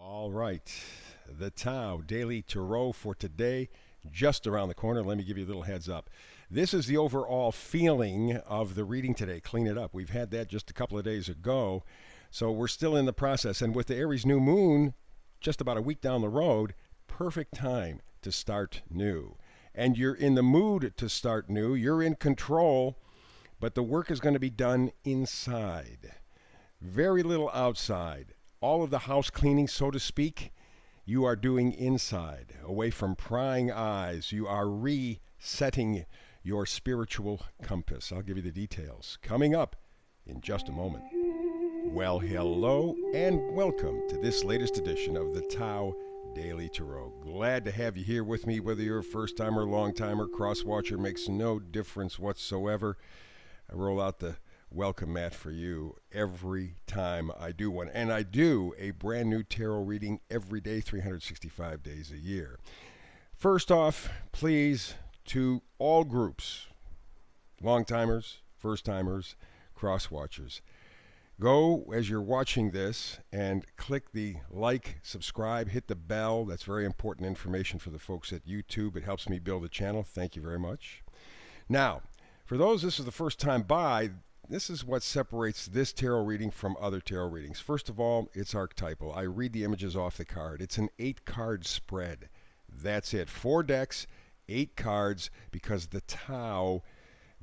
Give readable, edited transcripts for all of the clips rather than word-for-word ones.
All right. The Tao Daily Tarot for today, just around the corner. Let me give you a little heads up. This is the overall feeling of the reading today. Clean it up. We've had that just a couple of days ago. So we're still in the process. And with the Aries New Moon just about a week down the road, perfect time to start new. And you're in the mood to start new. You're in control, but the work is going to be done inside. Very little outside. All of the house cleaning, so to speak, you are doing inside, away from prying eyes. You are resetting your spiritual compass. I'll give you the details coming up in just a moment. Well, hello and welcome to this latest edition of the Tao Daily Tarot. Glad to have you here with me, whether you're a first-timer, long-timer, cross-watcher, makes no difference whatsoever. I roll out the welcome mat for you every time I do one. And I do a brand new tarot reading every day, 365 days a year. First off, please, to all groups, long-timers, first-timers, cross-watchers, go as you're watching this and click the like, subscribe, hit the bell. That's very important information for the folks at YouTube. It helps me build a channel. Thank you very much. Now, for those this is the first time by, this is what separates this tarot reading from other tarot readings. First of all, it's archetypal. I read the images off the card. It's an 8-card spread. That's it. 4 decks, 8 cards, because the Tao,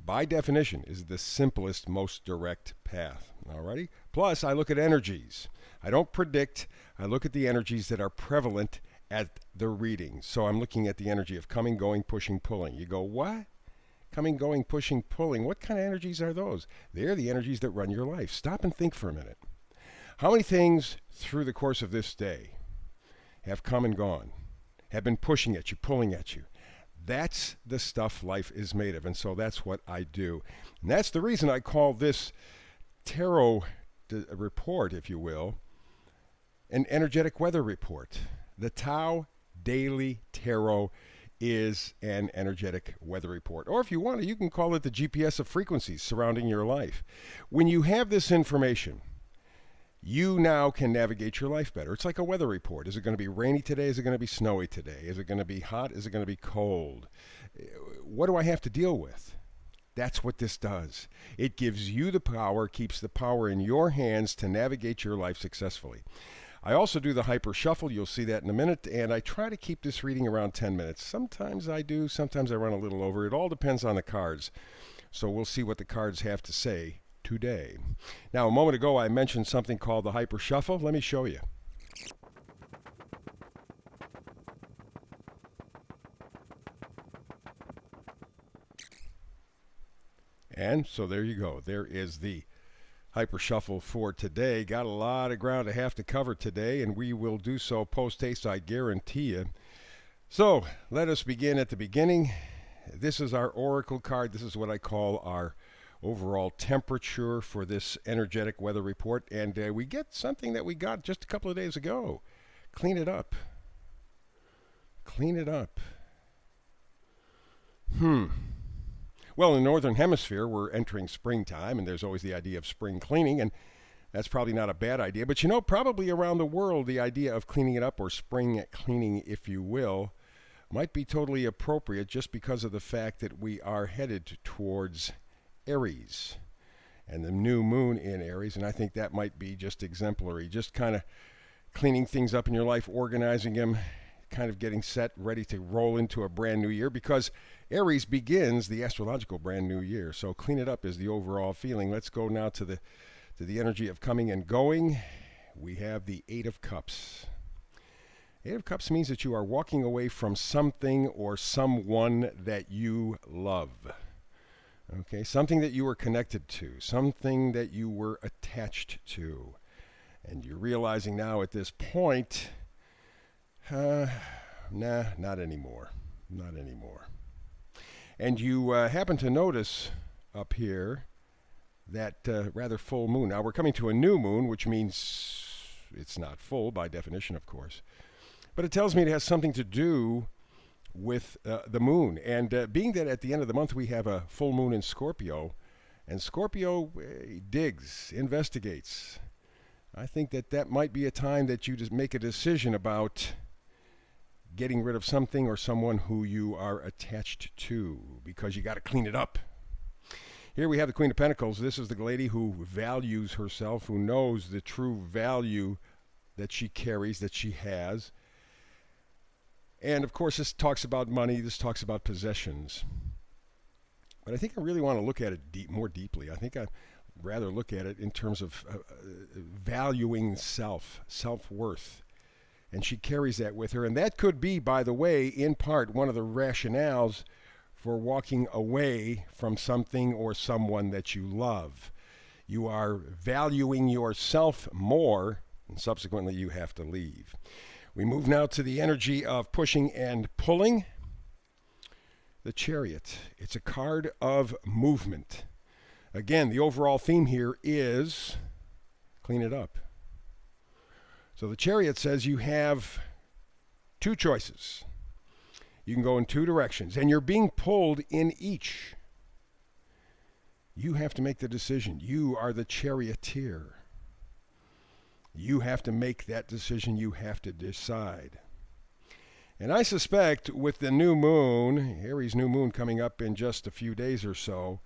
by definition, is the simplest, most direct path. Alrighty? Plus, I look at energies. I don't predict. I look at the energies that are prevalent at the reading. So I'm looking at the energy of coming, going, pushing, pulling. You go, what? Coming, going, pushing, pulling. What kind of energies are those? They're the energies that run your life. Stop and think for a minute. How many things through the course of this day have come and gone, have been pushing at you, pulling at you? That's the stuff life is made of, and so that's what I do. And that's the reason I call this tarot report, if you will, an energetic weather report. The Tao Daily Tarot is an energetic weather report. Or if you want to, you can call it the GPS of frequencies surrounding your life. When you have this information, you now can navigate your life better. It's like a weather report. Is it going to be rainy today? Is it going to be snowy today? Is it going to be hot? Is it going to be cold? What do I have to deal with? That's what this does. It gives you the power, keeps the power in your hands to navigate your life successfully. I also do the hyper shuffle. You'll see that in a minute. And I try to keep this reading around 10 minutes. Sometimes I do. Sometimes I run a little over. It all depends on the cards. So we'll see what the cards have to say today. Now, a moment ago, I mentioned something called the hyper shuffle. Let me show you. And so there you go. There is the hyper shuffle for today. Got a lot of ground to have to cover today, and we will do so post haste, I guarantee you. So let us begin at the beginning. This is our oracle card. This is what I call our overall temperature for this energetic weather report, and we get something that we got just a couple of days ago. Clean it up. Clean it up. Well, in the Northern Hemisphere, we're entering springtime, and there's always the idea of spring cleaning, and that's probably not a bad idea. But, you know, probably around the world, the idea of cleaning it up, or spring cleaning, if you will, might be totally appropriate just because of the fact that we are headed towards Aries and the new moon in Aries, and I think that might be just exemplary, just kind of cleaning things up in your life, organizing them, kind of getting set, ready to roll into a brand new year, because Aries begins the astrological brand new year. So clean it up is the overall feeling. Let's go now to the energy of coming and going. We have the 8 of Cups. 8 of Cups means that you are walking away from something or someone that you love. Okay, something that you were connected to, something that you were attached to. And you're realizing now at this point, nah, not anymore. Not anymore. And you happen to notice up here that rather full moon. Now we're coming to a new moon, which means it's not full by definition, of course. But it tells me it has something to do with the moon. And being that at the end of the month we have a full moon in Scorpio, and Scorpio digs, investigates, I think that might be a time that you just make a decision about getting rid of something or someone who you are attached to, because you got to clean it up. Here we have the Queen of Pentacles. This is the lady who values herself, who knows the true value that she carries, that she has. And of course, this talks about money. This talks about possessions. But I think I really want to look at it more deeply. I think I'd rather look at it in terms of valuing self-worth. And she carries that with her. And that could be, by the way, in part, one of the rationales for walking away from something or someone that you love. You are valuing yourself more, and subsequently you have to leave. We move now to the energy of pushing and pulling. The Chariot. It's a card of movement. Again, the overall theme here is clean it up. So the Chariot says you have two choices. You can go in two directions, and you're being pulled in each. You have to make the decision. You are the charioteer. You have to make that decision. You have to decide. And I suspect with the new moon, Aries New Moon coming up in just a few days or so,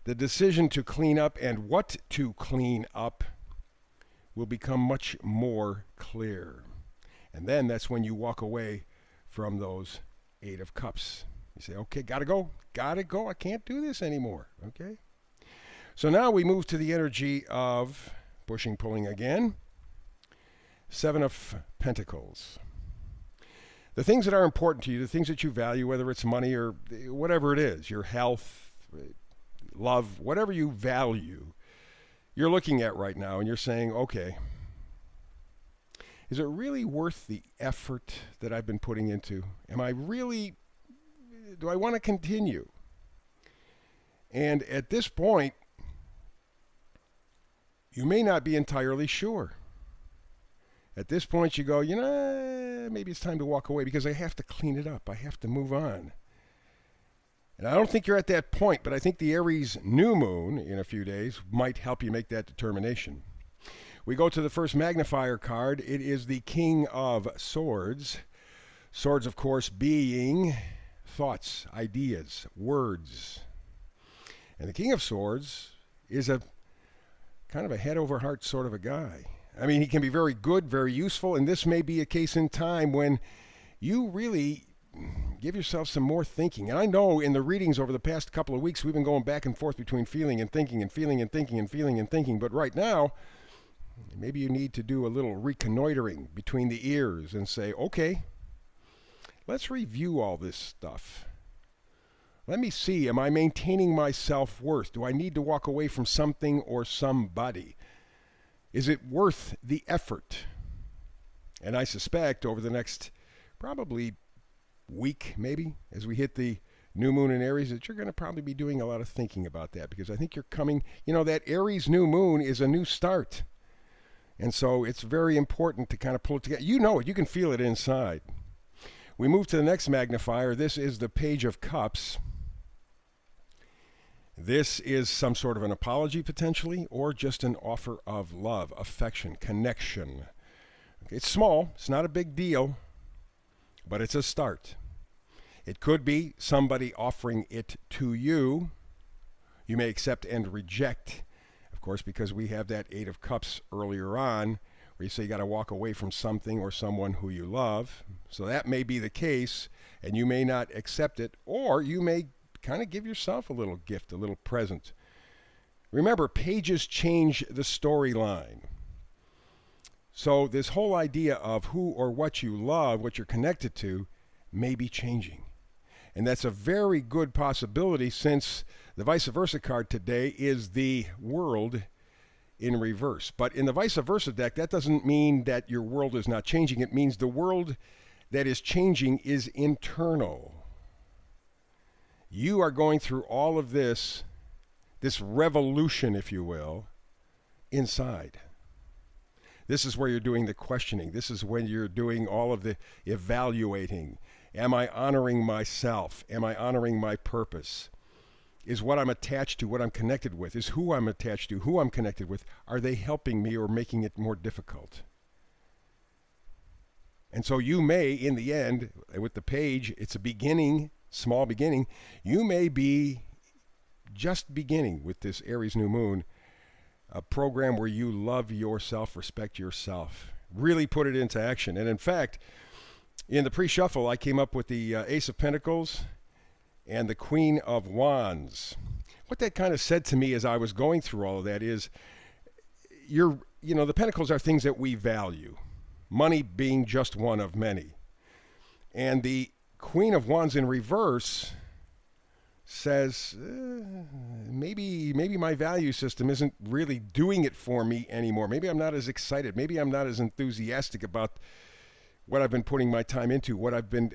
the decision to clean up and what to clean up will become much more clear. And then that's when you walk away from those Eight of Cups. You say, okay, gotta go, I can't do this anymore, okay? So now we move to the energy of pushing, pulling again. Seven of Pentacles. The things that are important to you, the things that you value, whether it's money or whatever it is, your health, love, whatever you value, you're looking at right now and you're saying, okay, is it really worth the effort that I've been putting into? Do I want to continue? And at this point, you may not be entirely sure. At this point, you go, maybe it's time to walk away because I have to clean it up. I have to move on. And I don't think you're at that point, but I think the Aries New Moon in a few days might help you make that determination. We go to the first magnifier card. It is the King of Swords. Swords, of course, being thoughts, ideas, words. And the King of Swords is a kind of a head over heart sort of a guy. I mean, he can be very good, very useful, and this may be a case in time when you really give yourself some more thinking. And I know in the readings over the past couple of weeks, we've been going back and forth between feeling and thinking and feeling and thinking and feeling and thinking. But right now, maybe you need to do a little reconnoitering between the ears and say, okay, let's review all this stuff. Let me see, am I maintaining my self-worth? Do I need to walk away from something or somebody? Is it worth the effort? And I suspect over the next probably week, maybe, as we hit the new moon in Aries, that you're going to probably be doing a lot of thinking about that, because I think you're coming, that Aries new moon is a new start. And so it's very important to kind of pull it together. You know it. You can feel it inside. We move to the next magnifier. This is the Page of Cups. This is some sort of an apology, potentially, or just an offer of love, affection, connection. Okay, it's small. It's not a big deal, but it's a start. It could be somebody offering it to you. You may accept and reject, of course, because we have that Eight of Cups earlier on, where you say you got to walk away from something or someone who you love. So that may be the case, and you may not accept it, or you may kind of give yourself a little gift, a little present. Remember, pages change the storyline. So this whole idea of who or what you love, what you're connected to, may be changing. And that's a very good possibility, since the vice versa card today is the World in reverse. But in the vice versa deck, that doesn't mean that your world is not changing. It means the world that is changing is internal. You are going through all of this revolution, if you will, inside. This is where you're doing the questioning. This is when you're doing all of the evaluating. Am I honoring myself? Am I honoring my purpose? Is what I'm attached to, what I'm connected with, is who I'm attached to, who I'm connected with. Are they helping me or making it more difficult? And so you may, in the end, with the page, it's a beginning, small beginning. You may be just beginning with this Aries New Moon, a program where you love yourself, respect yourself, really put it into action. And in fact, in the pre-shuffle, I came up with the Ace of Pentacles and the Queen of Wands. What that kind of said to me as I was going through all of that is, the Pentacles are things that we value. Money being just one of many. And the Queen of Wands in reverse says, maybe my value system isn't really doing it for me anymore. Maybe I'm not as excited. Maybe I'm not as enthusiastic about what I've been putting my time into, what I've been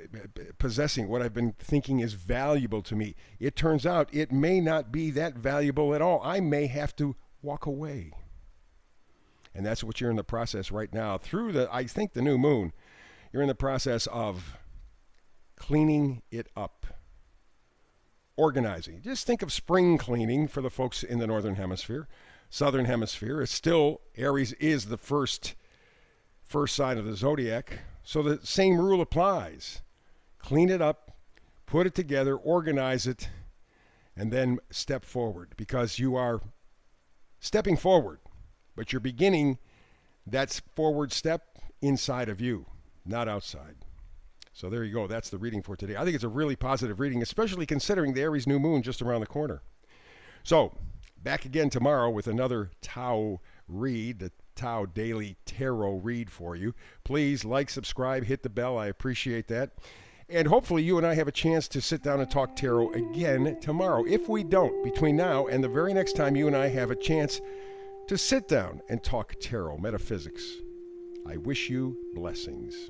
possessing, what I've been thinking is valuable to me. It turns out it may not be that valuable at all. I may have to walk away. And that's what you're in the process right now. Through the new moon, you're in the process of cleaning it up, organizing. Just think of spring cleaning for the folks in the northern hemisphere. Southern hemisphere is still, Aries is the first sign of the zodiac. So the same rule applies. Clean it up, put it together, organize it, and then step forward, because you are stepping forward. But you're beginning that forward step inside of you, not outside. So there you go. That's the reading for today. I think it's a really positive reading, especially considering the Aries New Moon just around the corner. So back again tomorrow with another Tao read, the Tao Daily Tarot read for you. Please like, subscribe, hit the bell. I appreciate that. And hopefully you and I have a chance to sit down and talk tarot again tomorrow. If we don't, between now and the very next time you and I have a chance to sit down and talk tarot metaphysics, I wish you blessings.